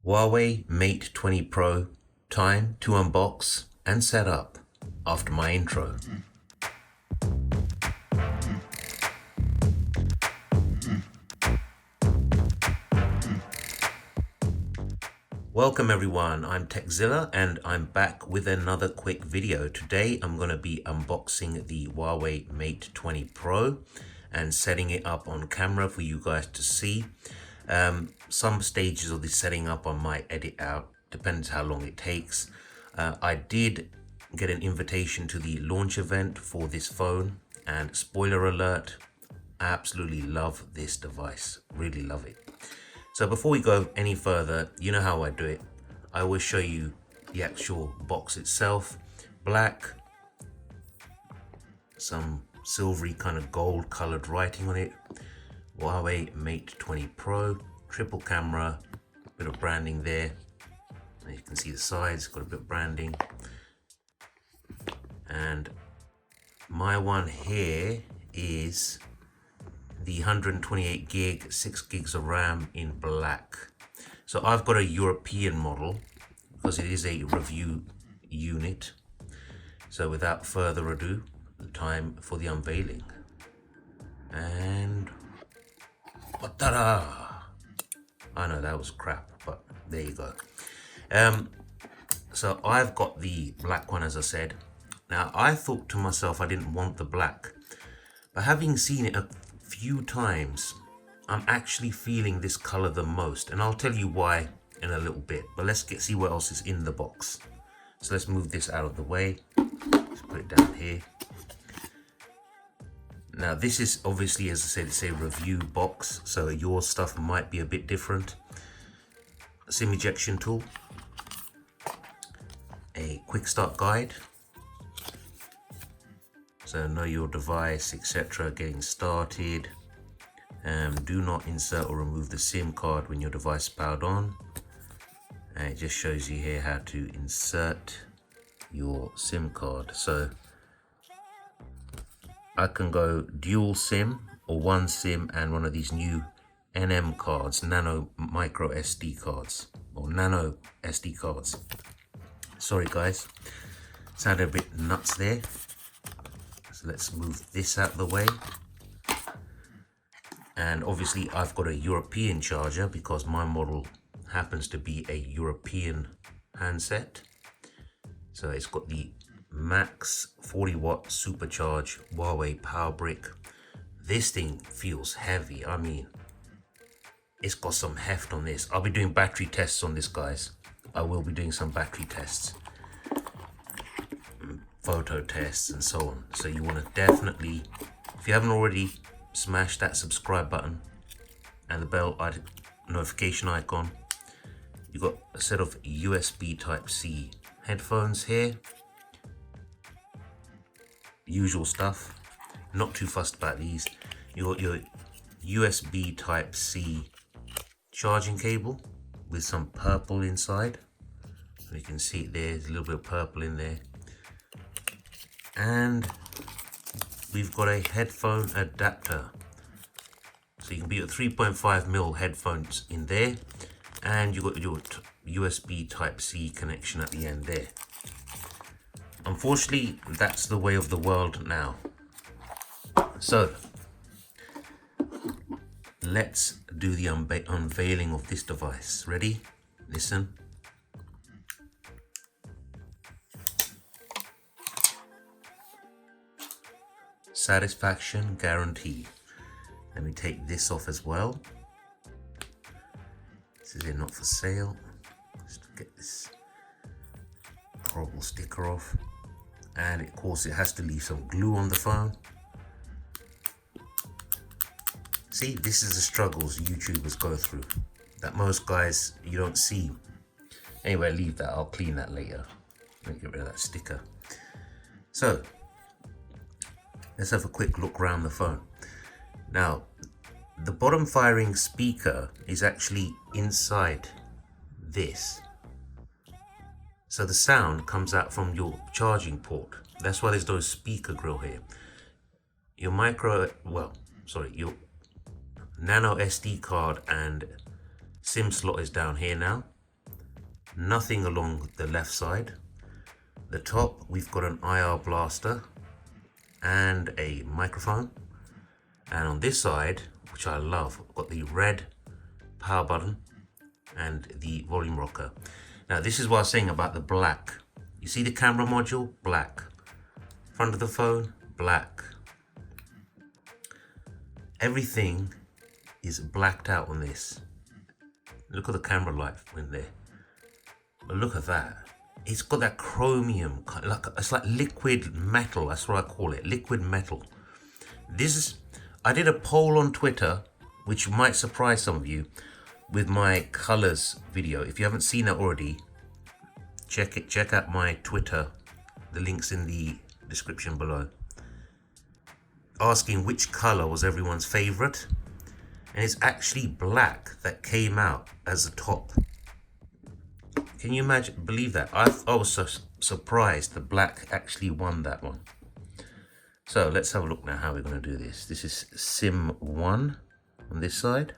Huawei Mate 20 Pro, time to unbox and set up after my intro. Welcome everyone, I'm Zilla and I'm back with another quick video. Today I'm going to be unboxing the Huawei Mate 20 Pro and setting it up on camera for you guys to see. Some stages of the setting up I might edit out, depends how long it takes. I did get an invitation to the launch event for this phone, and spoiler alert, I absolutely love this device, really love it. So before we go any further, you know how I do it. I always show you the actual box itself. Black, some silvery kind of gold colored writing on it. Huawei Mate 20 Pro, triple camera, bit of branding there. And you can see the sides, got a bit of branding. And my one here is the 128 gig, 6 gigs of RAM in black. So I've got a European model because it is a review unit. So without further ado, time for the unveiling. And ta-da! I know that was crap, but there you go. So I've got the black one, as I said. Now I thought to myself I didn't want the black, but having seen it a few times, I'm actually feeling this color the most, and I'll tell you why in a little bit. But let's see what else is in the box. So let's move this out of the way. Let's put it down here. Now this is obviously, as I said, it's a review box, so your stuff might be a bit different. SIM ejection tool, a quick start guide, so know your device, etc. Getting started. Do not insert or remove the SIM card when your device is powered on. And it just shows you here how to insert your SIM card. So I can go dual SIM or one SIM and one of these new NM cards, nano micro SD cards or nano SD cards. Sorry guys, sounded a bit nuts there. So let's move this out of the way. And obviously I've got a European charger because my model happens to be a European handset. So it's got the max 40 watt supercharged Huawei power brick. This thing feels heavy. I mean, it's got some heft on this. I'll be doing battery tests on this, guys. I will be doing some battery tests, photo tests and so on. So you want to definitely, if you haven't already, smash that subscribe button and the bell notification icon. You've got a set of USB Type-C headphones here. Usual stuff, not too fussed about these. You got your USB Type-C charging cable with some purple inside. You can see it there, there's a little bit of purple in there. And we've got a headphone adapter. So you can be your 3.5mm headphones in there, and you've got your USB Type-C connection at the end there. Unfortunately, that's the way of the world now. So let's do the unveiling of this device. Ready? Listen. Satisfaction guaranteed. Let me take this off as well. This is not for sale. Just get this horrible sticker off. And of course it has to leave some glue on the phone. See, this is the struggles YouTubers go through that most guys you don't see. Anyway, leave that, I'll clean that later. Let me get rid of that sticker. So let's have a quick look around the phone. Now, the bottom firing speaker is actually inside this. So the sound comes out from your charging port. That's why there's no speaker grill here. Your your nano SD card and SIM slot is down here now. nothing along the left side. The top, we've got an IR blaster and a microphone. And on this side, which I love, I've got the red power button and the volume rocker. Now this is what I was saying about the black. You see the camera module? Black. Front of the phone? Black. Everything is blacked out on this. Look at the camera light in there. But look at that. It's got that chromium, it's like liquid metal. That's what I call it, liquid metal. This is, I did a poll on Twitter, which might surprise some of you, with my colors video. If you haven't seen that already, check out my Twitter. The link's in the description below. Asking which color was everyone's favorite. And it's actually black that came out as the top. Can you believe that? I was so surprised the black actually won that one. So let's have a look now how we're going to do this. This is SIM 1 on this side.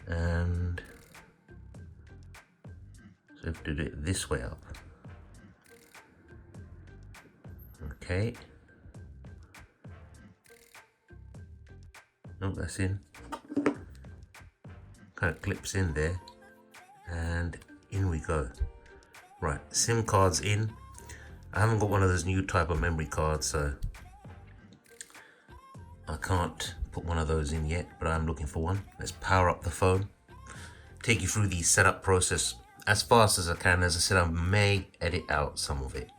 And so we have to do it this way up. Okay. Oh, that's in. Kind of clips in there. And in we go. Right, SIM cards in. I haven't got one of those new type of memory cards, so I can't put one of those in yet, but I'm looking for one. Let's power up the phone. Take you through the setup process as fast as I can. As I said, I may edit out some of it,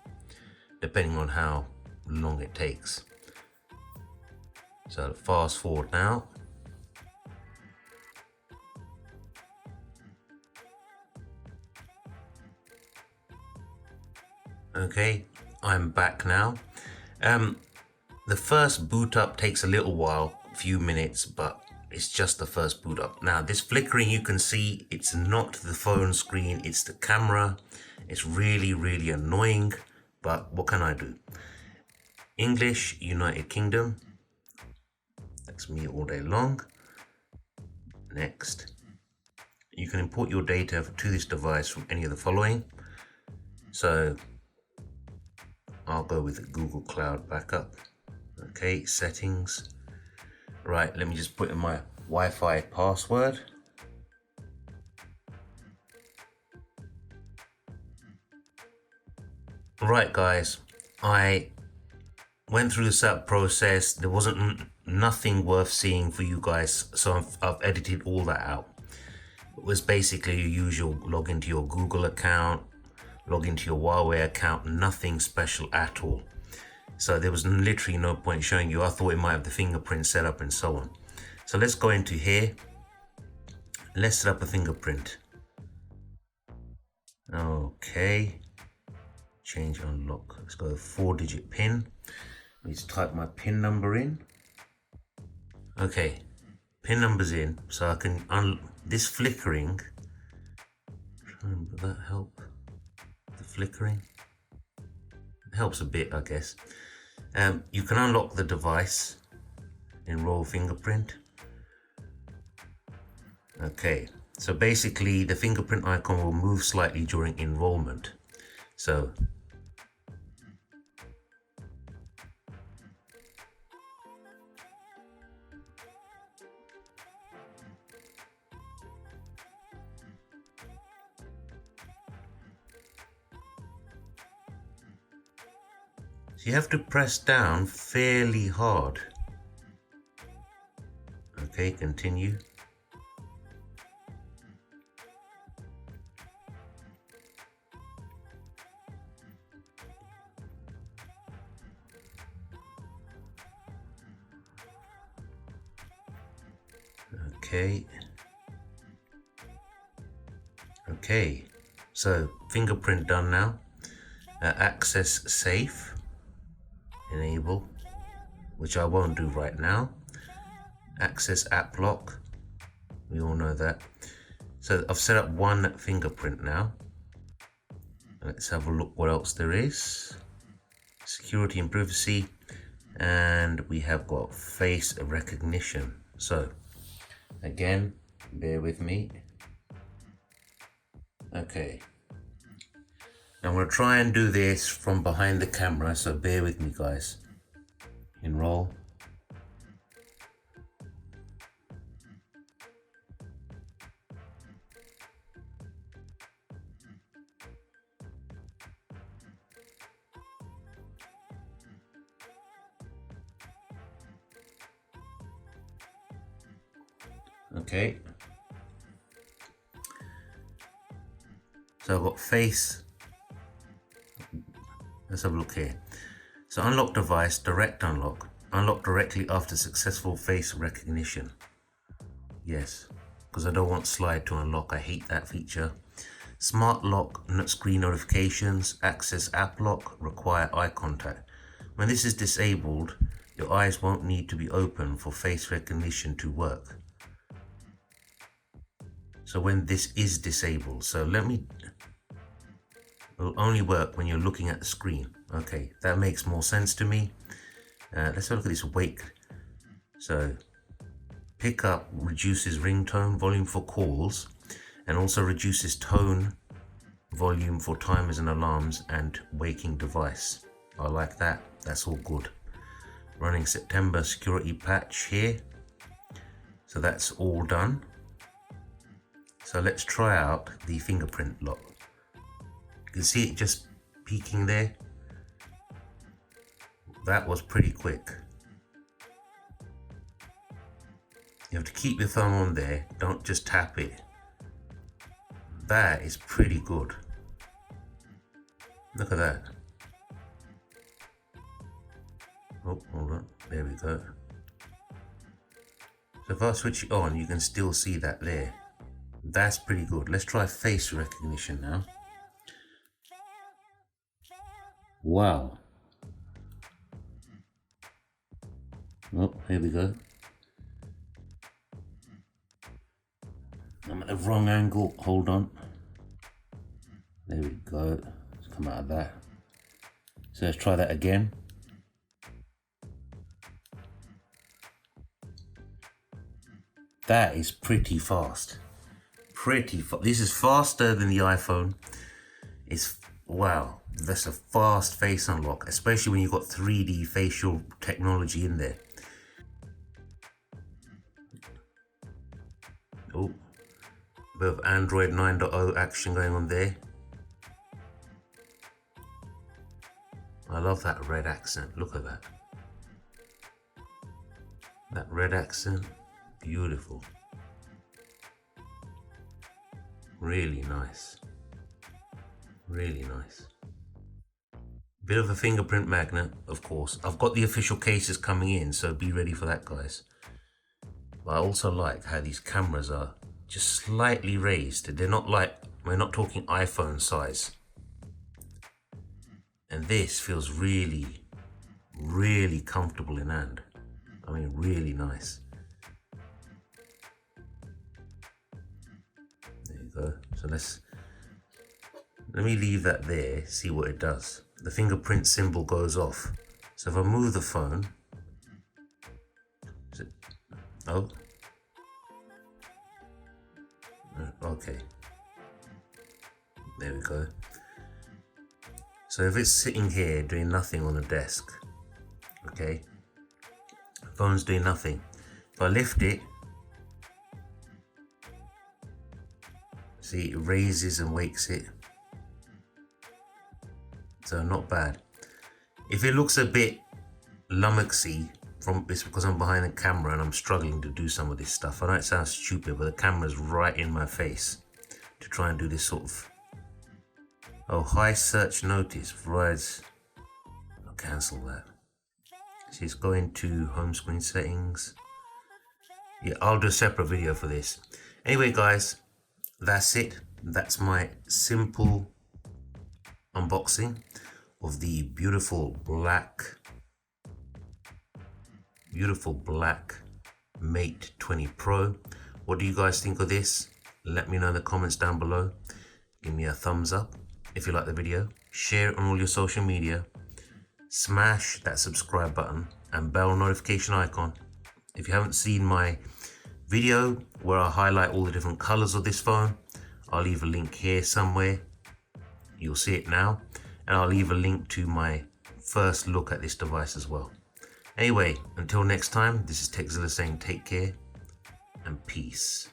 depending on how long it takes. So fast forward now. Okay, I'm back now. The first boot up takes a little while, a few minutes, but it's just the first boot up. Now this flickering, you can see it's not the phone screen, it's the camera. It's really, really annoying, but what can I do? English, United Kingdom. That's me all day long. Next. You can import your data to this device from any of the following. So I'll go with Google Cloud Backup. Okay, settings. Right, let me just put in my Wi-Fi password. Right guys, I went through the setup process. There wasn't nothing worth seeing for you guys, so I've edited all that out. It was basically your usual log into your Google account, log into your Huawei account, nothing special at all. So there was literally no point showing you. I thought it might have the fingerprint set up and so on. So let's go into here. Let's set up a fingerprint. Okay. Change unlock. Let's go 4-digit pin. Let's type my pin number in. Okay. Pin number's in. So I can this flickering. Will that help? The flickering. It helps a bit, I guess. You can unlock the device. Enroll Fingerprint. Okay, so basically the fingerprint icon will move slightly during enrollment. So you have to press down fairly hard. Okay, continue. Okay. Okay, so fingerprint done now. Access safe. Enable, which I won't do right now. Access app lock, we all know that. So I've set up one fingerprint now. Let's have a look what else there is. Security and privacy, and we have got face recognition. So again, bear with me. Okay. I'm going to try and do this from behind the camera, so bear with me, guys. Enroll. Okay. So I've got face. Let's have a look here. So unlock device, direct unlock. Unlock directly after successful face recognition. Yes, because I don't want slide to unlock. I hate that feature. Smart lock screen notifications, access app lock, require eye contact. When this is disabled, your eyes won't need to be open for face recognition to work. So when this is disabled, it'll only work when you're looking at the screen. Okay, that makes more sense to me. Let's have a look at this wake. So pick up reduces ringtone volume for calls and also reduces tone volume for timers and alarms and waking device. I like that. That's all good. Running September security patch here. So that's all done. So let's try out the fingerprint lock. You can see it just peeking there. That was pretty quick. You have to keep your thumb on there, don't just tap it. That is pretty good. Look at that. Oh, hold on, there we go. So if I switch it on, you can still see that there. That's pretty good. Let's try face recognition now. Wow. Oh, here we go. I'm at the wrong angle. Hold on. There we go. Let's come out of that. So let's try that again. That is pretty fast. This is faster than the iPhone. Wow, that's a fast face unlock, especially when you've got 3D facial technology in there. Oh, a bit of Android 9.0 action going on there. I love that red accent. Look at that. That red accent, beautiful. Really nice. Really nice. Bit of a fingerprint magnet, of course. I've got the official cases coming in, so be ready for that, guys. But I also like how these cameras are just slightly raised. They're not like, we're not talking iPhone size. And this feels really, really comfortable in hand. I mean, really nice. There you go. So let me leave that there, see what it does. The fingerprint symbol goes off. So if I move the phone, oh, okay. There we go. So if it's sitting here doing nothing on the desk, okay, phone's doing nothing. If I lift it, see, it raises and wakes it. So not bad. If it looks a bit lummoxy, it's because I'm behind the camera and I'm struggling to do some of this stuff. I know it sounds stupid, but the camera's right in my face to try and do this sort of. Oh, high search notice provides. I'll cancel that. So it's going to home screen settings. Yeah, I'll do a separate video for this. Anyway, guys, that's it. That's my simple unboxing of the beautiful black Mate 20 Pro. What do you guys think of this? Let me know in the comments down below. Give me a thumbs up if you like the video. Share it on all your social media. Smash that subscribe button and bell notification icon. If you haven't seen my video where I highlight all the different colors of this phone, I'll leave a link here somewhere. You'll see it now. And I'll leave a link to my first look at this device as well. Anyway, until next time, this is Zilla saying take care and peace.